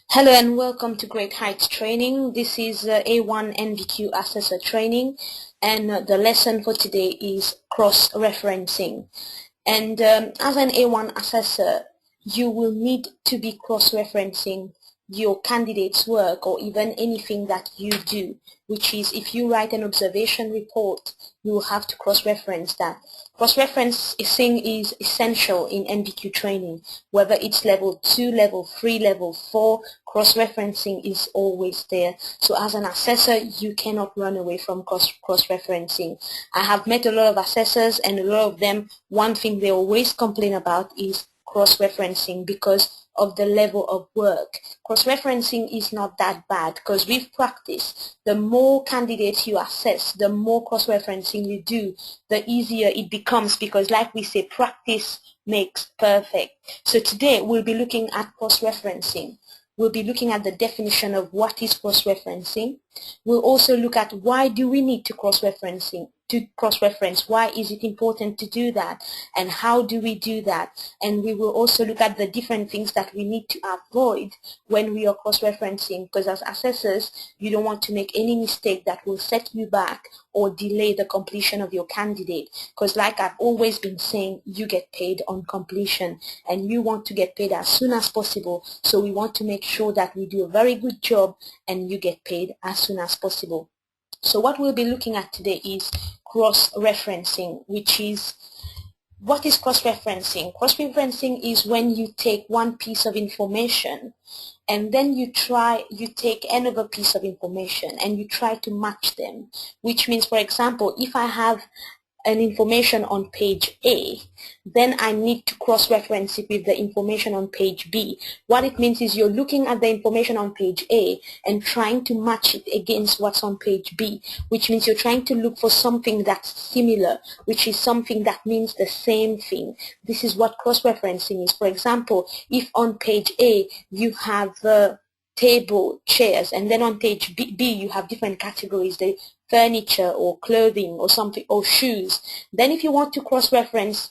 Hello and welcome to Great Heights Training. This is A1 NVQ Assessor Training, and the lesson for today is cross-referencing. And as an A1 assessor, you will need to be cross-referencing your candidate's work or even anything that you do, which is if you write an observation report, you will have to cross-reference that. Cross-referencing is essential in NVQ training, whether it's level 2, level 3, level 4, cross-referencing is always there. So as an assessor, you cannot run away from cross-referencing. I have met a lot of assessors, and a lot of them, one thing they always complain about is cross-referencing because of the level of work. Cross-referencing is not that bad because with practice, the more candidates you assess, the more cross-referencing you do, the easier it becomes because, like we say, practice makes perfect. So today we'll be looking at cross-referencing. We'll be looking at the definition of what is cross-referencing. We'll also look at why do we need to cross-reference, why is it important to do that, and how do we do that. And we will also look at the different things that we need to avoid when we are cross-referencing, because as assessors, you don't want to make any mistake that will set you back or delay the completion of your candidate, because like I've always been saying, you get paid on completion and you want to get paid as soon as possible. So we want to make sure that we do a very good job and you get paid as soon as possible. So what we'll be looking at today is cross-referencing, which is, what is cross-referencing? Cross-referencing is when you take one piece of information and then you take another piece of information and you try to match them, which means, for example, if I have an information on page A, then I need to cross-reference it with the information on page B. What it means is you're looking at the information on page A and trying to match it against what's on page B, which means you're trying to look for something that's similar, which is something that means the same thing. This is what cross-referencing is. For example, if on page A you have table, chairs, and then on page B you have different categories, the furniture or clothing or something, or shoes. Then if you want to cross-reference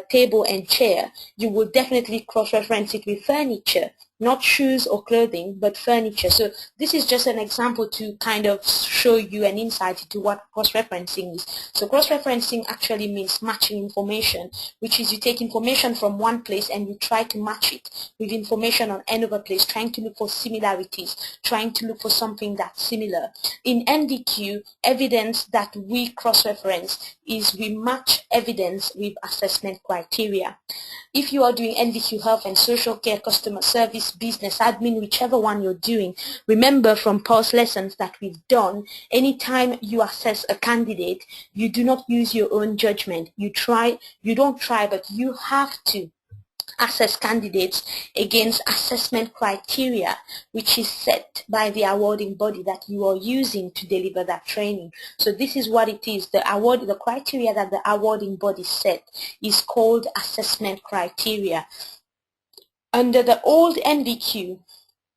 table and chair, you will definitely cross-reference it with furniture, not shoes or clothing, but furniture. So this is just an example to kind of show you an insight into what cross-referencing is. So cross-referencing actually means matching information, which is you take information from one place and you try to match it with information on another place, trying to look for similarities, trying to look for something that's similar. In NVQ, evidence that we cross-reference is we match evidence with assessment criteria. If you are doing NVQ Health and Social Care, Customer Service, Business Admin, whichever one you're doing, remember from past lessons that we've done, anytime you assess a candidate, you do not use your own judgment. You don't try, but you have to assess candidates against assessment criteria, which is set by the awarding body that you are using to deliver that training. So this is what it is. The criteria that the awarding body set is called assessment criteria. Under the old NVQ,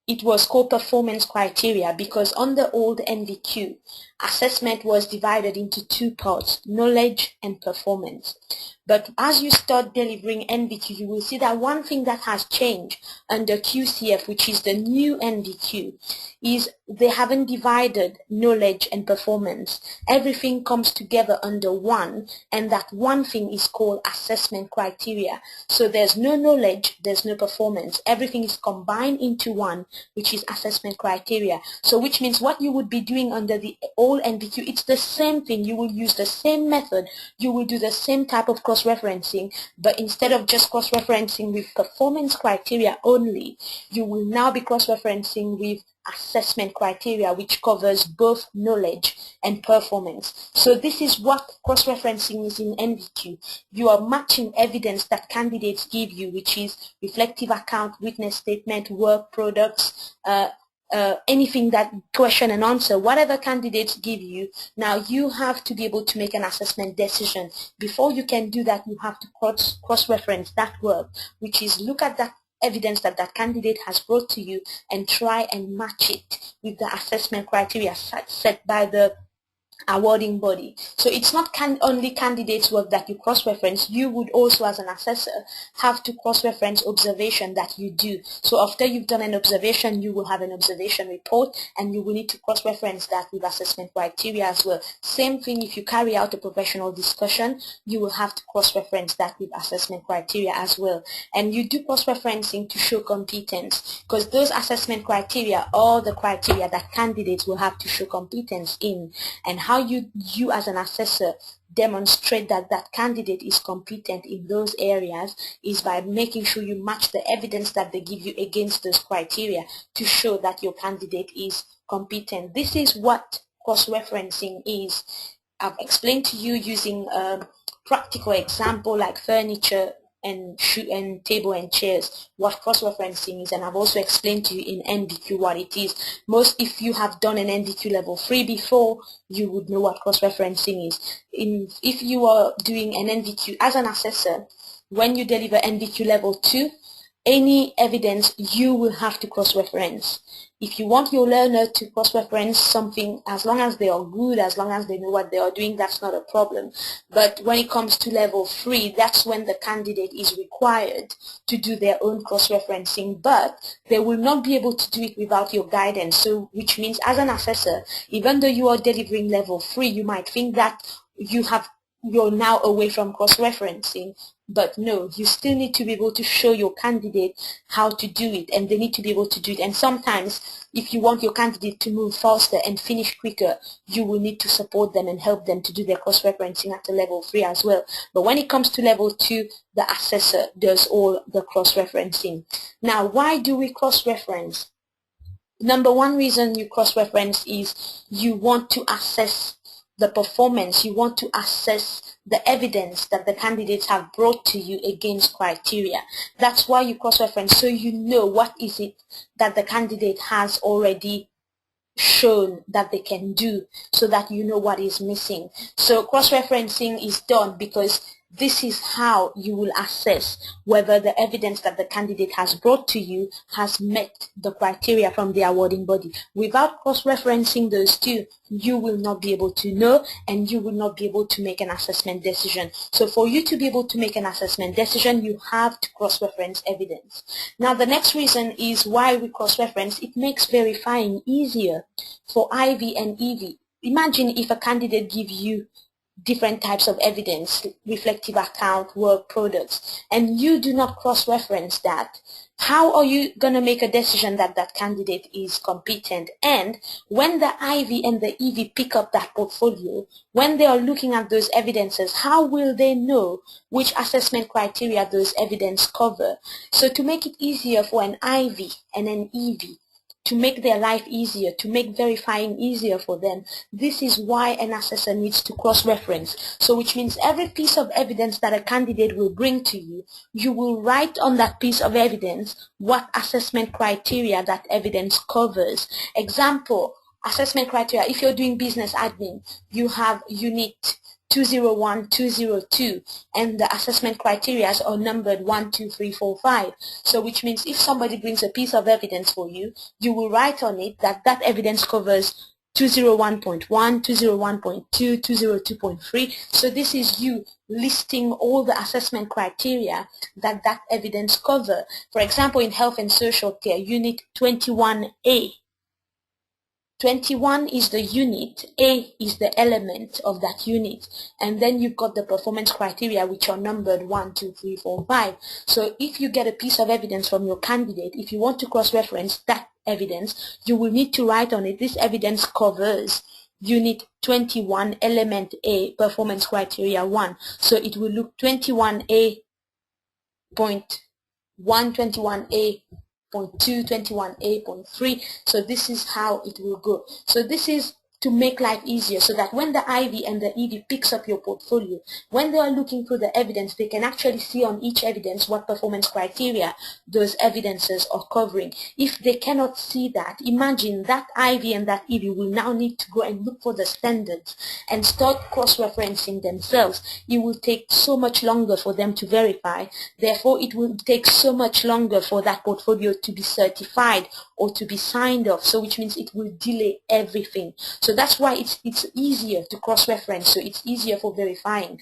it was called performance criteria because on the old NVQ, assessment was divided into two parts, knowledge and performance. But as you start delivering NVQ, you will see that one thing that has changed under QCF, which is the new NVQ, is they haven't divided knowledge and performance. Everything comes together under one, and that one thing is called assessment criteria. So there's no knowledge, there's no performance. Everything is combined into one, which is assessment criteria. So which means what you would be doing under the old NVQ, it's the same thing. You will use the same method. You will do the same type of cross-referencing, but instead of just cross-referencing with performance criteria only, you will now be cross-referencing with assessment criteria, which covers both knowledge and performance. So this is what cross-referencing is in NVQ. You are matching evidence that candidates give you, which is reflective account, witness statement, work products, anything that question and answer, whatever candidates give you, now you have to be able to make an assessment decision. Before you can do that, you have to cross-reference that work, which is look at that evidence that that candidate has brought to you and try and match it with the assessment criteria set by the awarding body. So it's not only candidates' work that you cross-reference. You would also, as an assessor, have to cross-reference observation that you do. So after you've done an observation, you will have an observation report, and you will need to cross-reference that with assessment criteria as well. Same thing if you carry out a professional discussion, you will have to cross-reference that with assessment criteria as well. And you do cross-referencing to show competence, because those assessment criteria are the criteria that candidates will have to show competence in. And how you as an assessor demonstrate that that candidate is competent in those areas is by making sure you match the evidence that they give you against those criteria to show that your candidate is competent. This is what cross-referencing is. I've explained to you using a practical example like furniture and table and chairs what cross-referencing is, and I've also explained to you in NVQ what it is. If you have done an NVQ level 3 before, you would know what cross-referencing is. If you are doing an NVQ as an assessor, when you deliver NVQ level 2, any evidence you will have to cross-reference. If you want your learner to cross-reference something, as long as they are good, as long as they know what they are doing, that's not a problem. But when it comes to level 3, that's when the candidate is required to do their own cross-referencing, but they will not be able to do it without your guidance. So, which means as an assessor, even though you are delivering level 3, you might think that you're now away from cross-referencing, but no, you still need to be able to show your candidate how to do it, and they need to be able to do it. And sometimes, if you want your candidate to move faster and finish quicker, you will need to support them and help them to do their cross-referencing at a level 3 as well. But when it comes to level 2, the assessor does all the cross-referencing. Now, why do we cross-reference? Number one reason you cross-reference is you want to assess the performance, you want to assess the evidence that the candidates have brought to you against criteria. That's why you cross-reference, so you know what is it that the candidate has already shown that they can do, so that you know what is missing. So cross-referencing is done because this is how you will assess whether the evidence that the candidate has brought to you has met the criteria from the awarding body. Without cross-referencing those two, you will not be able to know, and you will not be able to make an assessment decision. So for you to be able to make an assessment decision, you have to cross-reference evidence. Now the next reason is why we cross-reference. It makes verifying easier for IV and EV. Imagine if a candidate gives you different types of evidence, reflective account, work products, and you do not cross-reference that. How are you going to make a decision that that candidate is competent? And when the IV and the EV pick up that portfolio, when they are looking at those evidences, how will they know which assessment criteria those evidence cover? So to make it easier for an IV and an EV, to make their life easier, to make verifying easier for them, this is why an assessor needs to cross-reference. So which means every piece of evidence that a candidate will bring to you, you will write on that piece of evidence what assessment criteria that evidence covers. Example, assessment criteria, if you're doing business admin, you have unit 201, 202, and the assessment criteria are numbered 1, 2, 3, 4, 5. So which means if somebody brings a piece of evidence for you, you will write on it that that evidence covers 201.1, 201.2, 202.3. So this is you listing all the assessment criteria that that evidence cover. For example, in health and social care, unit 21A. 21 is the unit, A is the element of that unit, and then you've got the performance criteria which are numbered 1, 2, 3, 4, 5. So if you get a piece of evidence from your candidate, if you want to cross-reference that evidence, you will need to write on it, this evidence covers unit 21, element A, performance criteria 1. So it will look 21A point 1, 21A. 0.2, 21A.3. So this is how it will go. So this is to make life easier, so that when the IV and the EV picks up your portfolio, when they are looking through the evidence, they can actually see on each evidence what performance criteria those evidences are covering. If they cannot see that, imagine that IV and that EV will now need to go and look for the standards and start cross-referencing themselves. It will take so much longer for them to verify. Therefore, it will take so much longer for that portfolio to be certified or to be signed off. So which means it will delay everything. So that's why it's easier to cross-reference, so it's easier for verifying.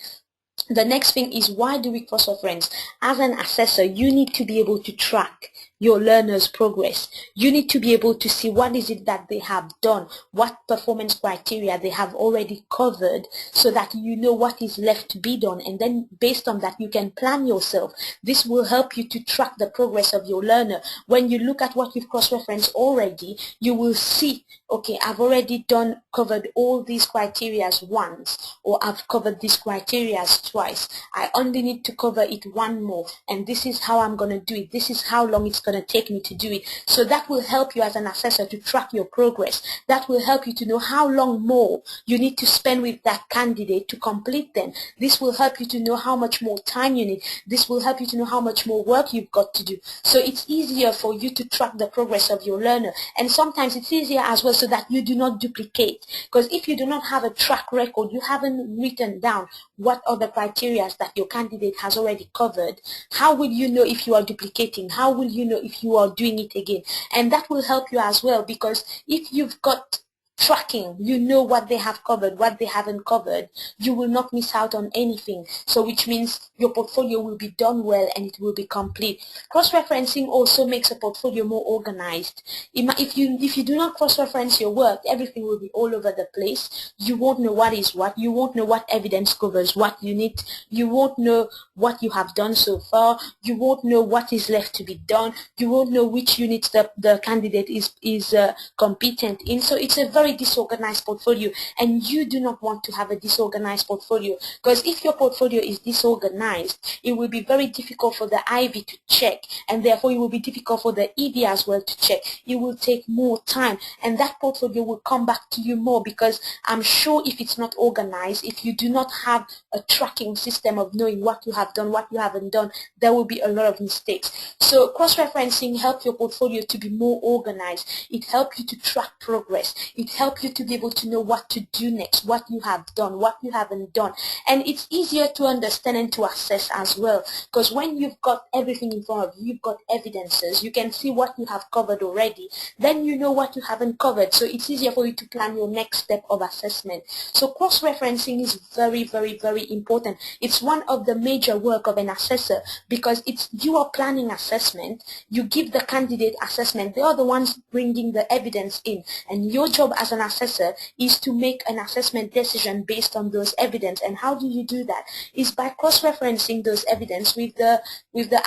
The next thing is, why do we cross-reference? As an assessor, you need to be able to track your learners' progress. You need to be able to see what is it that they have done, what performance criteria they have already covered, so that you know what is left to be done, and then based on that you can plan yourself. This will help you to track the progress of your learner. When you look at what you've cross-referenced already, you will see, okay, I've already covered all these criteria once, or I've covered these criteria twice. I only need to cover it one more, and this is how I'm going to do it. This is how long it's going to take me to do it. So that will help you as an assessor to track your progress. That will help you to know how long more you need to spend with that candidate to complete them. This will help you to know how much more time you need. This will help you to know how much more work you've got to do. So it's easier for you to track the progress of your learner. And sometimes it's easier as well so that you do not duplicate. Because if you do not have a track record, you haven't written down what are the criteria that your candidate has already covered, how will you know if you are duplicating? How will you know if you are doing it again? And that will help you as well, because if you've got tracking, you know what they have covered, what they haven't covered, you will not miss out on anything. So which means your portfolio will be done well and it will be complete. Cross-referencing also makes a portfolio more organized. If you do not cross-reference your work, everything will be all over the place. You won't know what is what. You won't know what evidence covers what unit. You won't know what you have done so far. You won't know what is left to be done. You won't know which units the candidate is competent in. So it's a very disorganized portfolio, and you do not want to have a disorganized portfolio, because if your portfolio is disorganized, it will be very difficult for the IB to check, and therefore it will be difficult for the EB as well to check. It will take more time, and that portfolio will come back to you more, because I'm sure if it's not organized, if you do not have a tracking system of knowing what you have done, what you haven't done, there will be a lot of mistakes. So cross-referencing helps your portfolio to be more organized. It helps you to track progress. It helps you to be able to know what to do next, what you have done, what you haven't done. And it's easier to understand and to assess as well, because when you've got everything in front of you, you've got evidences, you can see what you have covered already, then you know what you haven't covered. So it's easier for you to plan your next step of assessment. So cross-referencing is very, very, very important. It's one of the major work of an assessor, because you are planning assessment, you give the candidate assessment, they are the ones bringing the evidence in, and your job as an assessor is to make an assessment decision based on those evidence. And how do you do that? Is by cross-referencing those evidence with the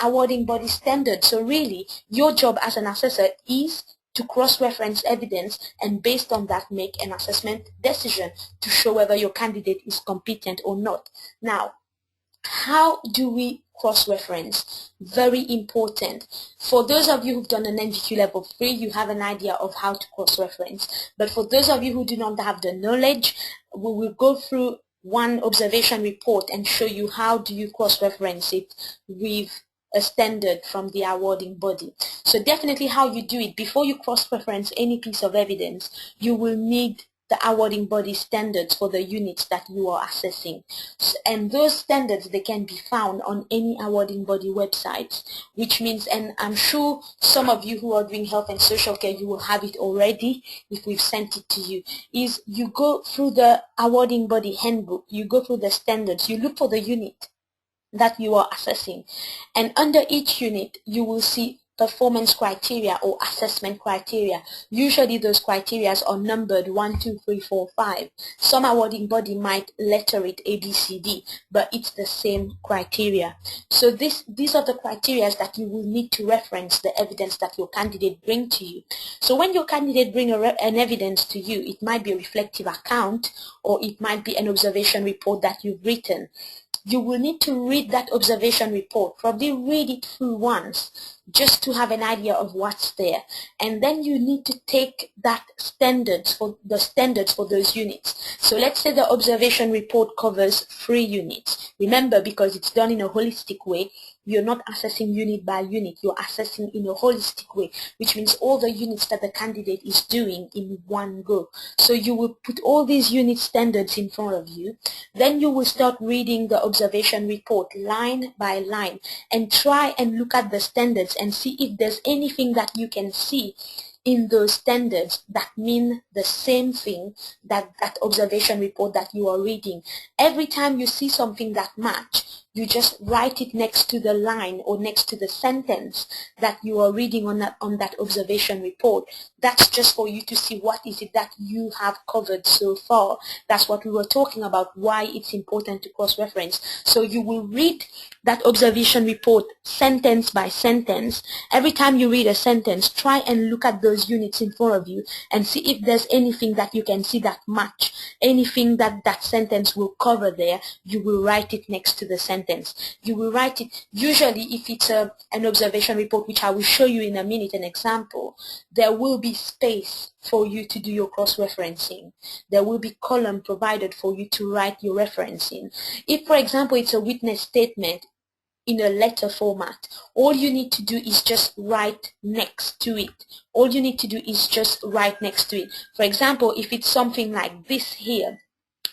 awarding body standard. So really, your job as an assessor is to cross-reference evidence, and based on that make an assessment decision to show whether your candidate is competent or not. Now, how do we cross-reference? Very important. For those of you who've done an NVQ level 3, you have an idea of how to cross-reference. But for those of you who do not have the knowledge, we will go through one observation report and show you how do you cross-reference it with a standard from the awarding body. So definitely how you do it, before you cross-reference any piece of evidence, you will need the awarding body standards for the units that you are assessing. And those standards, they can be found on any awarding body website, which means, and I'm sure some of you who are doing health and social care, you will have it already if we've sent it to you, is you go through the awarding body handbook, you go through the standards, you look for the unit that you are assessing, and under each unit you will see performance criteria or assessment criteria. Usually those criteria are numbered 1, 2, 3, 4, 5. Some awarding body might letter it A, B, C, D, but it's the same criteria. So these are the criteria that you will need to reference the evidence that your candidate bring to you. So when your candidate bring an evidence to you, it might be a reflective account, or it might be an observation report that you've written. You will need to read that observation report, probably read it through once, just to have an idea of what's there. And then you need to take that standards for those units. So let's say the observation report covers 3 units. Remember, because it's done in a holistic way, you're not assessing unit by unit, you're assessing in a holistic way, which means all the units that the candidate is doing in one go. So you will put all these unit standards in front of you. Then you will start reading the observation report line by line, and try and look at the standards and see if there's anything that you can see in those standards that mean the same thing, that observation report that you are reading. Every time you see something that match, you just write it next to the line or next to the sentence that you are reading on that observation report. That's just for you to see what is it that you have covered so far. That's what we were talking about, why it's important to cross-reference. So you will read that observation report sentence by sentence. Every time you read a sentence, try and look at those units in front of you and see if there's anything that you can see that match, anything that that sentence will cover there. You will write it next to the sentence. You will write it, usually if it's an observation report, which I will show you in a minute, an example, there will be space for you to do your cross-referencing. There will be column provided for you to write your referencing. If, for example, it's a witness statement in a letter format, all you need to do is just write next to it. All you need to do is just write next to it. For example, if it's something like this here,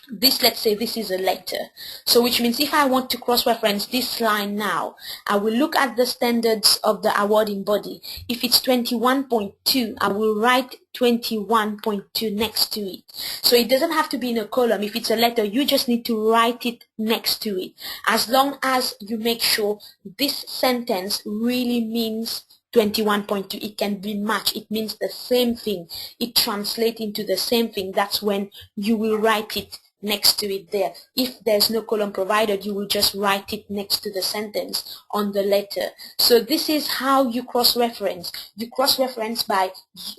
this, let's say this is a letter, so which means if I want to cross-reference this line now, I will look at the standards of the awarding body. If it's 21.2, I will write 21.2 next to it. So it doesn't have to be in a column. If it's a letter, you just need to write it next to it, as long as you make sure this sentence really means 21.2. It can be matched. It means the same thing. It translates into the same thing. That's when you will write it next to it there. If there's no column provided, you will just write it next to the sentence on the letter. So this is how you cross-reference. You cross-reference by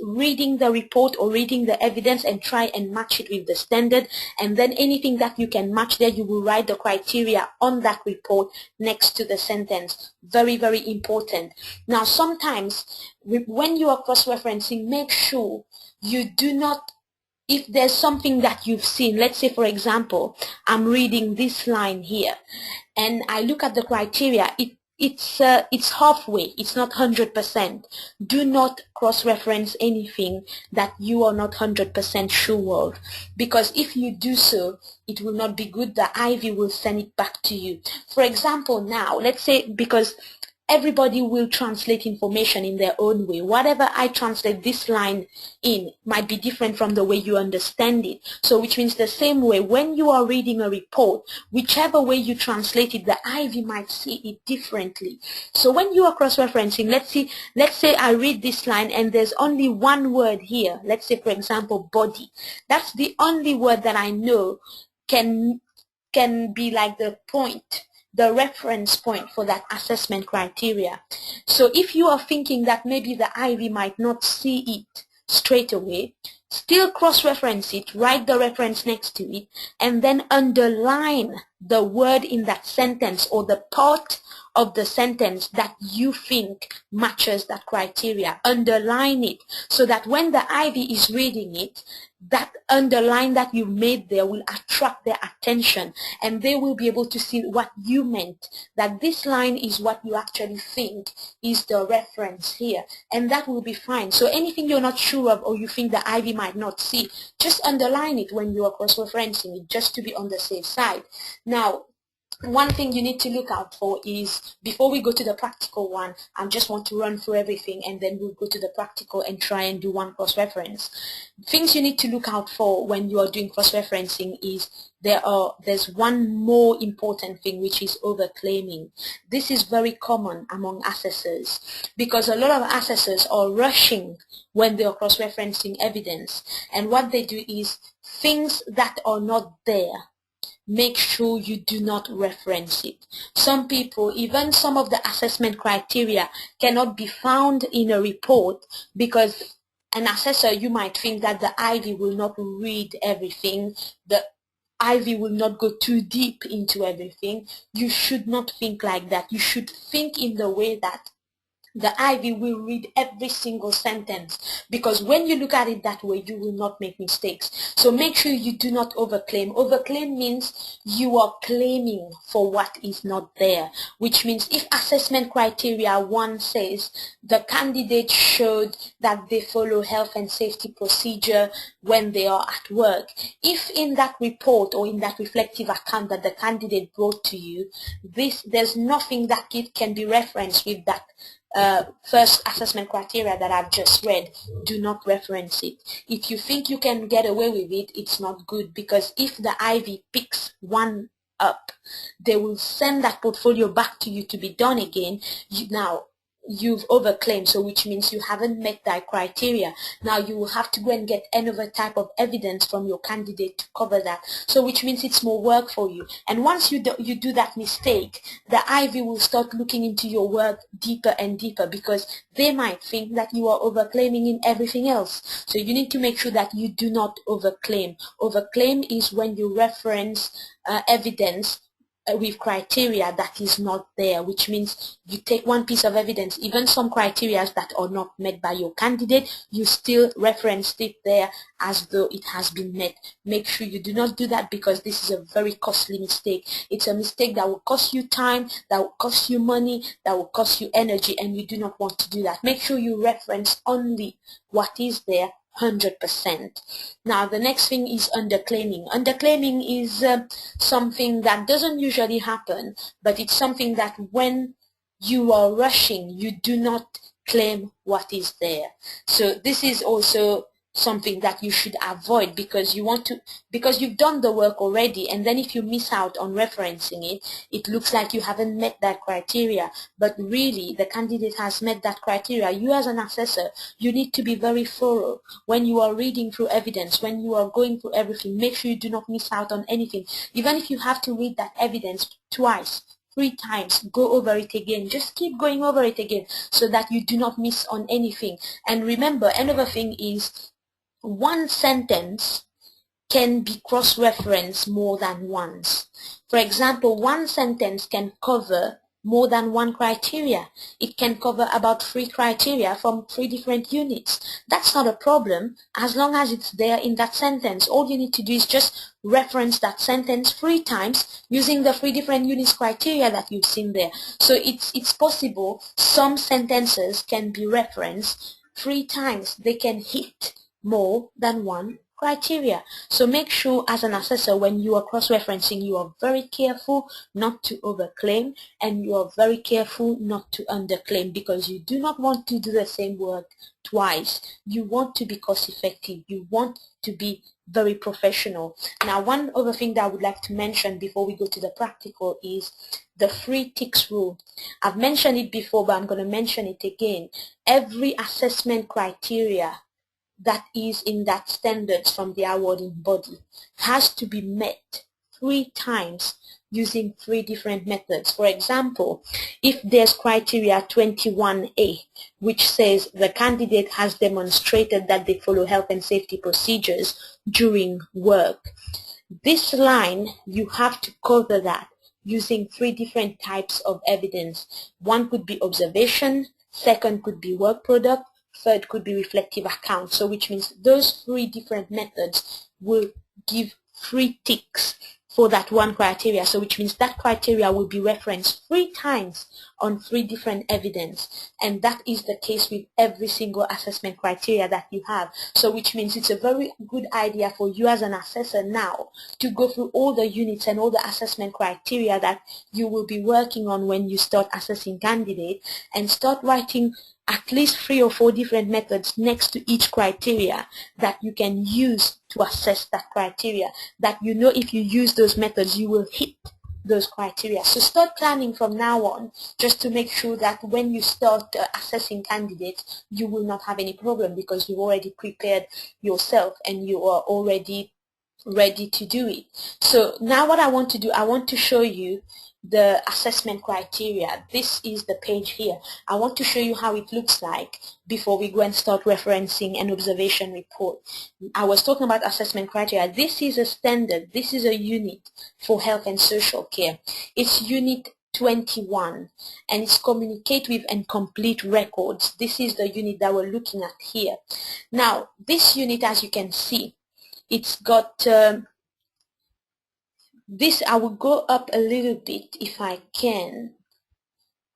reading the report or reading the evidence and try and match it with the standard, and then anything that you can match there, you will write the criteria on that report next to the sentence. Very, very important. Now, sometimes when you are cross-referencing, make sure you do not, if there's something that you've seen, let's say, for example, I'm reading this line here, and I look at the criteria, it's halfway, it's not 100%. Do not cross-reference anything that you are not 100% sure of, because if you do so, it will not be good. The Ivy will send it back to you. For example, now, let's say, because everybody will translate information in their own way. Whatever I translate this line in might be different from the way you understand it. So which means the same way, when you are reading a report, whichever way you translate it, the Ivy might see it differently. So when you are cross-referencing, let's say I read this line and there's only one word here. Let's say, for example, body. That's the only word that I know can be like the point, the reference point for that assessment criteria. So if you are thinking that maybe the Ivy might not see it straight away, still cross-reference it, write the reference next to it, and then underline the word in that sentence or the part of the sentence that you think matches that criteria. Underline it so that when the Ivy is reading it, that underline that you made there will attract their attention, and they will be able to see what you meant, that this line is what you actually think is the reference here, and that will be fine. So anything you're not sure of or you think the Ivy might not see, just underline it when you are cross-referencing it, just to be on the safe side. Now, one thing you need to look out for is, before we go to the practical one, I just want to run through everything and then we'll go to the practical and try and do one cross-reference. Things you need to look out for when you are doing cross-referencing is there's one more important thing, which is overclaiming. This is very common among assessors because a lot of assessors are rushing when they are cross-referencing evidence, and what they do is things that are not there, make sure you do not reference it. Some people, even some of the assessment criteria cannot be found in a report because an assessor, you might think that the Ivy will not read everything, the Ivy will not go too deep into everything. You should not think like that. You should think in the way that the Ivy will read every single sentence, because when you look at it that way, you will not make mistakes. So make sure you do not overclaim. Overclaim means you are claiming for what is not there, which means if assessment criteria 1 says the candidate showed that they follow health and safety procedure when they are at work, if in that report or in that reflective account that the candidate brought to you, there's nothing that it can be referenced with that first assessment criteria that I've just read, do not reference it. If you think you can get away with it, it's not good, because if the Ivy picks one up, they will send that portfolio back to you to be done again. Now you've overclaimed, so which means you haven't met that criteria. Now you will have to go and get another type of evidence from your candidate to cover that, so which means it's more work for you. And once you do that mistake, the Ivy will start looking into your work deeper and deeper, because they might think that you are overclaiming in everything else. So you need to make sure that you do not overclaim. Overclaim is when you reference evidence with criteria that is not there, which means you take one piece of evidence, even some criteria that are not met by your candidate, you still referenced it there as though it has been met. Make sure you do not do that, because this is a very costly mistake. It's a mistake that will cost you time, that will cost you money, that will cost you energy, and you do not want to do that. Make sure you reference only what is there 100%. Now the next thing is underclaiming. Underclaiming is something that doesn't usually happen, but it's something that when you are rushing, you do not claim what is there. So this is also something that you should avoid, because you've done the work already, and then if you miss out on referencing it, it looks like you haven't met that criteria, but really the candidate has met that criteria. You as an assessor, you need to be very thorough when you are reading through evidence, when you are going through everything. Make sure you do not miss out on anything. Even if you have to read that evidence twice, 3 times, go over it again. Just keep going over it again, so that you do not miss on anything. And remember, another thing is, one sentence can be cross-referenced more than once. For example, one sentence can cover more than one criteria. It can cover about 3 criteria from 3 different units. That's not a problem, as long as it's there in that sentence. All you need to do is just reference that sentence 3 times using the 3 different units criteria that you've seen there. So it's possible some sentences can be referenced 3 times. They can hit more than one criteria. So make sure as an assessor, when you are cross-referencing, you are very careful not to overclaim, and you are very careful not to underclaim, because you do not want to do the same work twice. You want to be cost effective. You want to be very professional. Now, one other thing that I would like to mention before we go to the practical is the 3 ticks rule. I've mentioned it before, but I'm going to mention it again. Every assessment criteria that is in that standards from the awarding body has to be met 3 times using 3 different methods. For example, if there's criteria 21A, which says the candidate has demonstrated that they follow health and safety procedures during work, this line, you have to cover that using 3 different types of evidence. One could be observation, second could be work product, third could be reflective account. So which means those 3 different methods will give 3 ticks for that one criteria. So which means that criteria will be referenced 3 times on 3 different evidence. And that is the case with every single assessment criteria that you have. So which means it's a very good idea for you as an assessor now to go through all the units and all the assessment criteria that you will be working on when you start assessing candidates, and start writing at least 3 or 4 different methods next to each criteria that you can use to assess that criteria, that you know if you use those methods you will hit those criteria. So start planning from now on, just to make sure that when you start assessing candidates, you will not have any problem, because you've already prepared yourself and you are already ready to do it. So now what I want to do, I want to show you the assessment criteria. This is the page here. I want to show you how it looks like before we go and start referencing an observation report. I was talking about assessment criteria. This is a standard. This is a unit for health and social care. It's unit 21, and it's communicate with and complete records. This is the unit that we're looking at here. Now, this unit, as you can see, it's got this. I will go up a little bit if I can.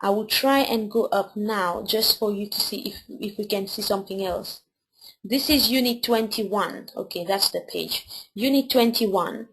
I will try and go up now just for you to see if we can see something else. This is unit 21. Okay, that's the page. Unit 21.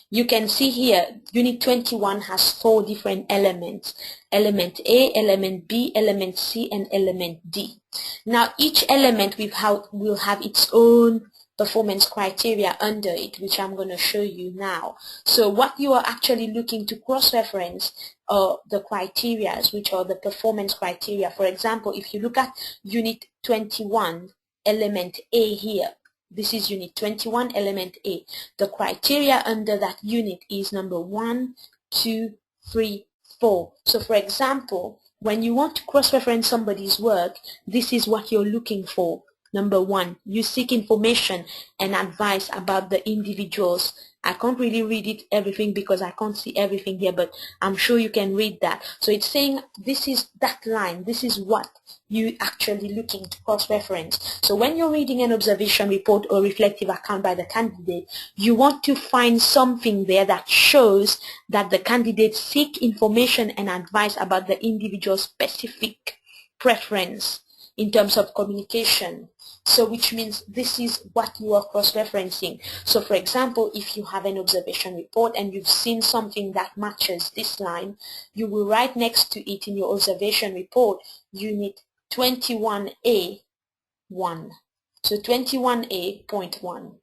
You can see here, Unit 21 has 4 different elements. Element A, Element B, Element C, and Element D. Now, each element will have its own performance criteria under it, which I'm going to show you now. So what you are actually looking to cross-reference are the criteria, which are the performance criteria. For example, if you look at Unit 21, Element A here, this is Unit 21, Element A. The criteria under that unit is number 1, 2, 3, 4. So for example, when you want to cross-reference somebody's work, this is what you're looking for. Number 1, you seek information and advice about the individuals. I can't really read it everything because I can't see everything here, but I'm sure you can read that. So it's saying this is that line, this is what you actually looking to cross-reference. So when you're reading an observation report or reflective account by the candidate, you want to find something there that shows that the candidate seek information and advice about the individual's specific preference in terms of communication. So which means this is what you are cross-referencing. So for example, if you have an observation report and you've seen something that matches this line, you will write next to it in your observation report, Unit 21A 1. So 21A.1.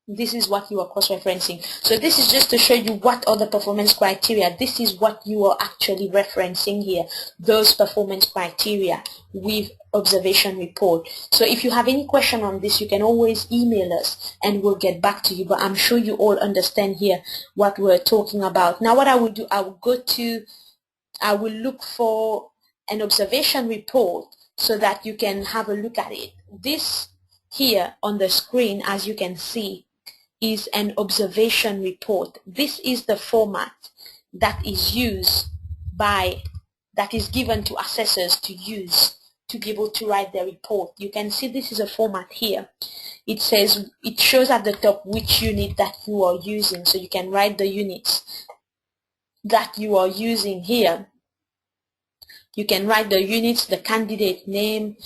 This is what you are cross-referencing. So this is just to show you what are the performance criteria. This is what you are actually referencing here, those performance criteria with observation report. So if you have any question on this, you can always email us and we'll get back to you. But I'm sure you all understand here what we're talking about. Now what I will do, I will look for an observation report so that you can have a look at it. This here on the screen, as you can see, is an observation report. This is the format that is used that is given to assessors to use to be able to write their report. You can see this is a format here. It shows at the top which unit that you are using, so you can write the units that you are using here. You can write the units, the candidate name,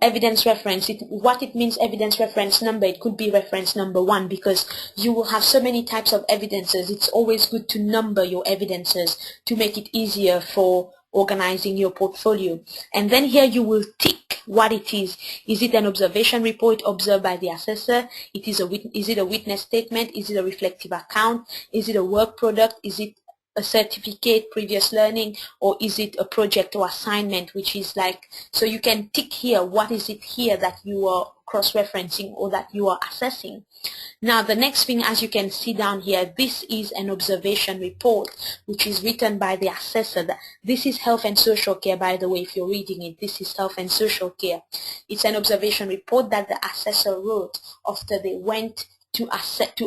evidence reference. What it means, evidence reference number, it could be reference number 1 because you will have so many types of evidences. It's always good to number your evidences to make it easier for organizing your portfolio. And then here you will tick what it is. Is it an observation report observed by the assessor? Is it a witness statement? Is it a reflective account? Is it a work product? Is it a certificate, previous learning, or is it a project or assignment, which is like, so you can tick here what is it here that you are cross-referencing or that you are assessing. Now the next thing, as you can see down here, this is an observation report which is written by the assessor. This is health and social care, by the way. If you're reading it, this is health and social care. It's an observation report that the assessor wrote after they went to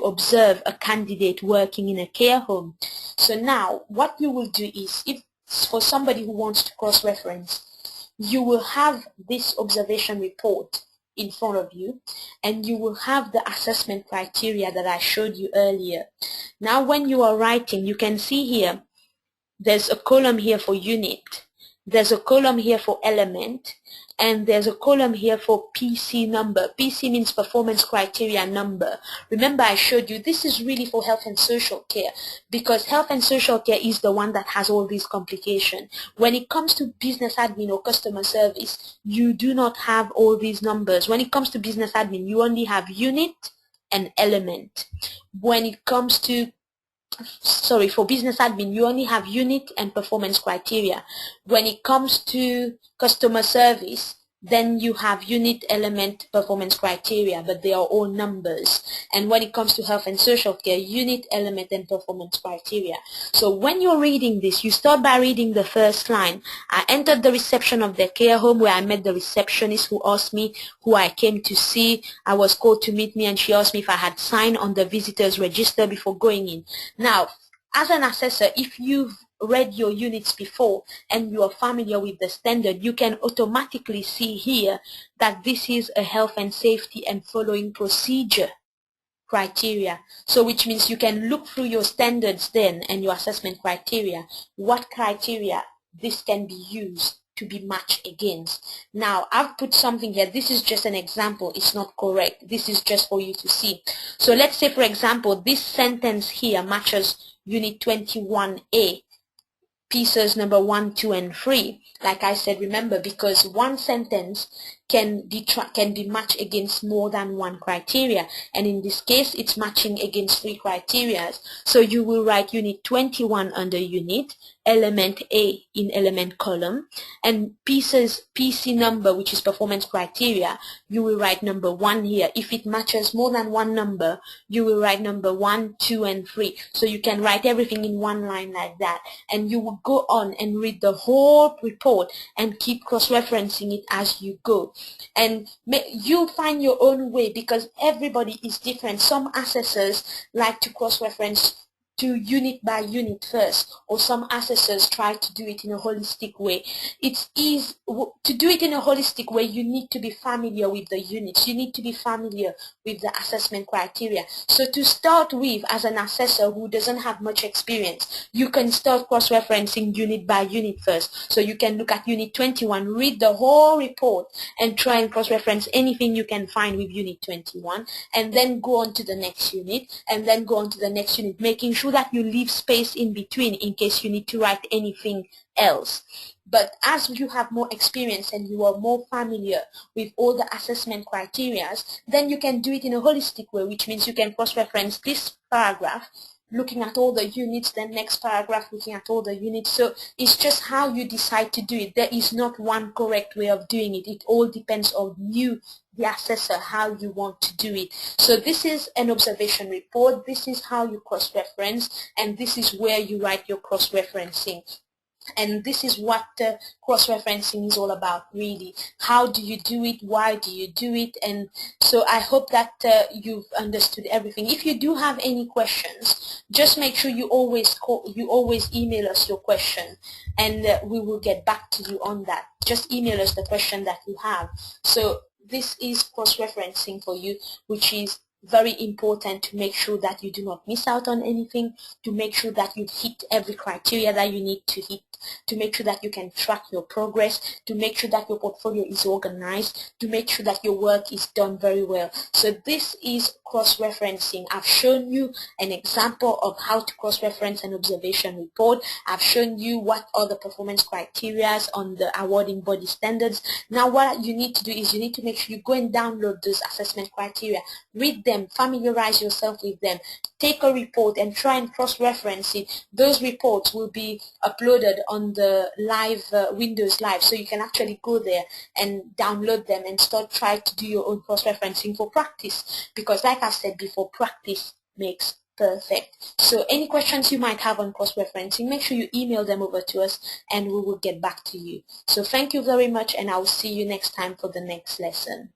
observe a candidate working in a care home. So now what you will do is, if for somebody who wants to cross-reference, you will have this observation report in front of you and you will have the assessment criteria that I showed you earlier. Now when you are writing, you can see here there's a column here for unit, there's a column here for element, and there's a column here for PC number. PC means performance criteria number. Remember I showed you this is really for health and social care, because health and social care is the one that has all these complications. When it comes to business admin or customer service, you do not have all these numbers. When it comes to business admin, you only have unit and element. When it comes to for business admin, you only have unit and performance criteria. When it comes to customer service, then you have unit, element, performance criteria, but they are all numbers. And when it comes to health and social care, unit, element, and performance criteria. So when you're reading this, you start by reading the first line. I entered the reception of the care home where I met the receptionist who asked me who I came to see. I was called to meet me and she asked me if I had signed on the visitors register before going in. Now, as an assessor, if you've read your units before and you are familiar with the standard, you can automatically see here that this is a health and safety and following procedure criteria. So which means you can look through your standards then and your assessment criteria, what criteria this can be used to be matched against. Now, I've put something here. This is just an example. It's not correct. This is just for you to see. So let's say, for example, this sentence here matches Unit 21A, pieces number 1, 2, and 3. Like I said, remember, because one sentence can be matched against more than one criteria, and in this case it's matching against 3 criteria. So you will write Unit 21 under Unit, element A in element column, and PC number, which is performance criteria, you will write number 1 here. If it matches more than one number, you will write number 1, 2, and 3. So you can write everything in one line like that, and you will go on and read the whole report and keep cross-referencing it as you go. And you'll find your own way, because everybody is different. Some assessors like to cross-reference to unit by unit first, or some assessors try to do it in a holistic way. It's easy to do it in a holistic way. You need to be familiar with the units. You need to be familiar with the assessment criteria. So to start with, as an assessor who doesn't have much experience, you can start cross-referencing unit by unit first. So you can look at Unit 21, read the whole report, and try and cross-reference anything you can find with Unit 21, and then go on to the next unit, and then go on to the next unit, making sure that you leave space in between in case you need to write anything else. But as you have more experience and you are more familiar with all the assessment criteria, then you can do it in a holistic way, which means you can cross-reference this paragraph looking at all the units, then next paragraph looking at all the units. So it's just how you decide to do it. There is not one correct way of doing it. It all depends on you, the assessor, how you want to do it. So this is an observation report. This is how you cross-reference, and this is where you write your cross-referencing. And this is what cross-referencing is all about, really. How do you do it? Why do you do it? And so I hope that you've understood everything. If you do have any questions, just make sure you always email us your question, and we will get back to you on that. Just email us the question that you have. So this is cross-referencing for you, which is very important to make sure that you do not miss out on anything, to make sure that you hit every criteria that you need to hit, to make sure that you can track your progress, to make sure that your portfolio is organized, to make sure that your work is done very well. So this is cross-referencing. I've shown you an example of how to cross-reference an observation report. I've shown you what are the performance criteria on the awarding body standards. Now what you need to do is you need to make sure you go and download those assessment criteria, read them, familiarize yourself with them, take a report and try and cross-reference it. Those reports will be uploaded on the live Windows Live, so you can actually go there and download them and start trying to do your own cross-referencing for practice, because like I said before, practice makes perfect. So any questions you might have on cross-referencing, make sure you email them over to us and we will get back to you. So thank you very much, and I will see you next time for the next lesson.